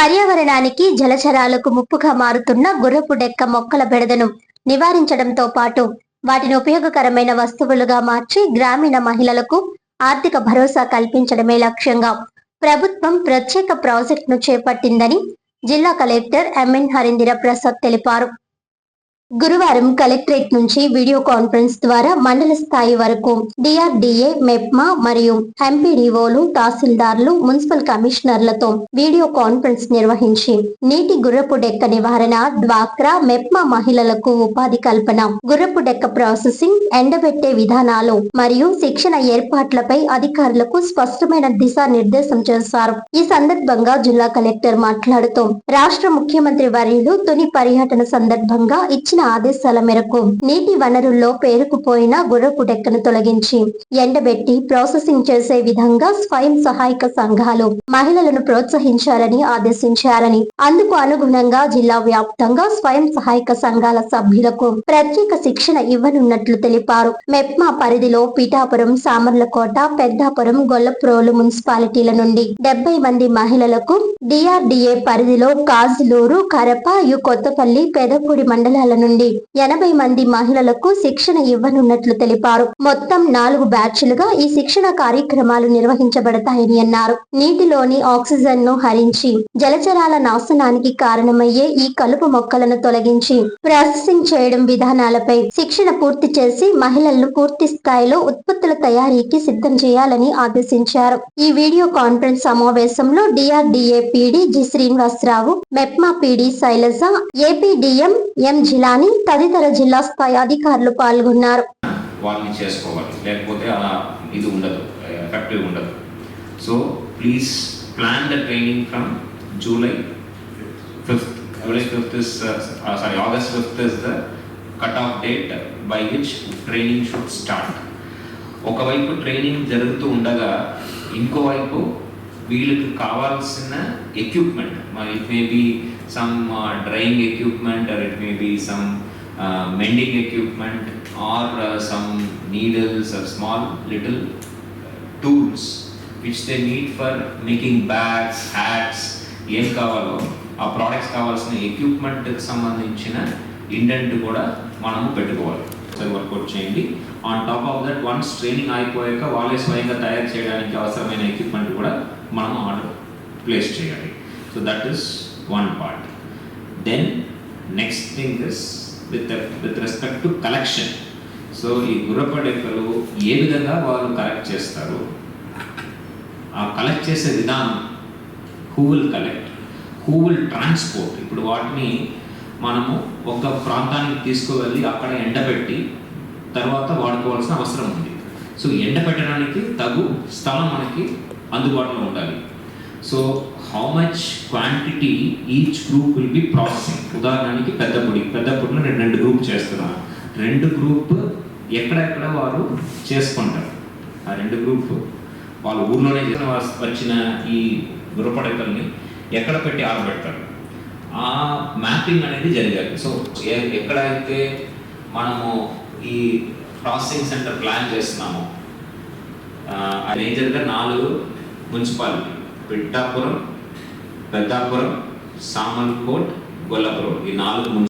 పర్యావరణానికి జలచరాలకు ముప్పుగా మారుతున్న గుర్రపు డెక్క మొక్కల బెడదను నివారించడంతో పాటు వాటిని ఉపయోగకరమైన వస్తువులుగా మార్చి గ్రామీణ మహిళలకు ఆర్థిక భరోసా కల్పించడమే లక్ష్యంగా ప్రభుత్వం ప్రత్యేక ప్రాజెక్టును చేపట్టిందని జిల్లా కలెక్టర్ ఎంఎన్ హరీంద్ర ప్రసాద్ తెలిపారు. గురువారం కలెక్టరేట్ నుంచి వీడియో కాన్ఫరెన్స్ ద్వారా మండల స్థాయి వరకు డిఆర్డీఏ, మెప్మా మరియు ఎంపీడీఓలు, తహసీల్దార్లు, మున్సిపల్ కమిషనర్లతో వీడియో కాన్ఫరెన్స్ నిర్వహించి నీటి గుర్రపు డెక్క నివారణ, డ్వాక్రా, మెప్మా మహిళలకు ఉపాధి కల్పన, గుర్రపు డెక్క ప్రాసెసింగ్, ఎండబెట్టే విధానాలు మరియు శిక్షణ ఏర్పాట్లపై అధికారులకు స్పష్టమైన దిశానిర్దేశం చేశారు. ఈ సందర్భంగా జిల్లా కలెక్టర్ మాట్లాడుతూ రాష్ట్ర ముఖ్యమంత్రి వర్యులు తుని పర్యటన సందర్భంగా ఇచ్చిన ఆదేశాల మేరకు నీటి వనరుల్లో పేరుకుపోయిన గుర్రపు డెక్కను తొలగించి ఎండబెట్టి ప్రాసెసింగ్ చేసే విధంగా స్వయం సహాయక సంఘాలు మహిళలను ప్రోత్సహించాలని ఆదేశించారని, అందుకు అనుగుణంగా జిల్లా వ్యాప్తంగా స్వయం సహాయక సంఘాల సభ్యులకు ప్రత్యేక శిక్షణ ఇవ్వనున్నట్లు తెలిపారు. మెప్మా పరిధిలో పిఠాపురం, సామర్లకోట, పెద్దాపురం, గొల్లప్రోలు మున్సిపాలిటీల నుండి 70 మంది మహిళలకు, డిఆర్డీఏ పరిధిలో కాజులూరు, కరప, కొత్తపల్లి, పెదపూడి మండలాల నుండి 80 మంది మహిళలకు శిక్షణ ఇవ్వనున్నట్లు తెలిపారు. మొత్తం 4 బ్యాచ్లుగా ఈ శిక్షణ కార్యక్రమాలు నిర్వహించబడతాయని అన్నారు. నీటిలోని ఆక్సిజన్ ను హరించి జలచరాల నాశనానికి కారణమయ్యే ఈ కలుపు మొక్కలను తొలగించి ప్రాసెసింగ్ చేయడం విధానాలపై శిక్షణ పూర్తి చేసి మహిళలను పూర్తి స్థాయిలో ఉత్పత్తుల తయారీకి సిద్ధం చేయాలని ఆదేశించారు. ఈ వీడియో కాన్ఫరెన్స్ సమావేశంలో DRDA PD G Srinivasarao, MEPMA PD Sailaja, APDM M Jilani తదితర జిల్లా స్థాయి అధికారులు పాల్గొన్నారు. వాళ్ళని చేసుకోవాలి, లేకపోతే అలా ఇది ఉండదు, ఎఫెక్టివ్ ఉండదు. So please plan the training from July 5th. August 5th is the cut-off date by which training should start. ఒకవైపు ట్రైనింగ్ జరుగుతూ ఉండగా ఇంకోవైపు వీళ్ళకి కావాల్సిన equipment, it may be some drying equipment, or it may be some mending equipment, or some needles or small little tools which they need for making bags, hats, ఏం కావాలో ఆ products కావాల్సిన ఎక్విప్మెంట్కి సంబంధించిన ఇండెంట్ కూడా మనము పెట్టుకోవాలి. వర్కౌట్ చేయండి. On top of that, once training అయిపోయాక వాళ్ళే స్వయంగా తయారు చేయడానికి అవసరమైన ఎక్విప్మెంట్ కూడా మనం ఆర్డర్ ప్లేస్ చేయాలి. So that is one part. Then next thing is with respect to collection. So ఈ గుర్రపు డెక్కలు ఏ విధంగా వాళ్ళు కలెక్ట్ చేస్తారు, ఆ కలెక్ట్ చేసే విధానం, who will collect, who will transport. ఇప్పుడు వాటిని మనము ఒక ప్రాంతానికి తీసుకువెళ్ళి అక్కడ ఎండబెట్టి తర్వాత వాడుకోవాల్సిన అవసరం ఉంది. సో ఎండబెట్టడానికి తగు స్థలం మనకి అందుబాటులో ఉండాలి. So how much quantity each group will be processing. ఉదాహరణకి పెద్దపూడిలో నేను 2 గ్రూప్ చేస్తున్నాను. 2 గ్రూప్ ఎక్కడెక్కడ వారు చేసుకుంటారు. ఆ 2 గ్రూప్ వాళ్ళ ఊర్లోనే వచ్చిన ఈ గుర్రపు డెక్కల్ని ఎక్కడ పెట్టి ఆరబెడతారు, ఆ మ్యాపింగ్ అనేది జరిగాలి. సో ఎక్కడైతే మనము ఈ ప్రాసెసింగ్ సెంటర్ ప్లాన్ చేస్తున్నామో మేజర్గా 4 మున్సిపాలిటీ, పిఠాపురం, పెద్దాపురం, సామర్లకోట్, గొల్లపురం, ఈ 4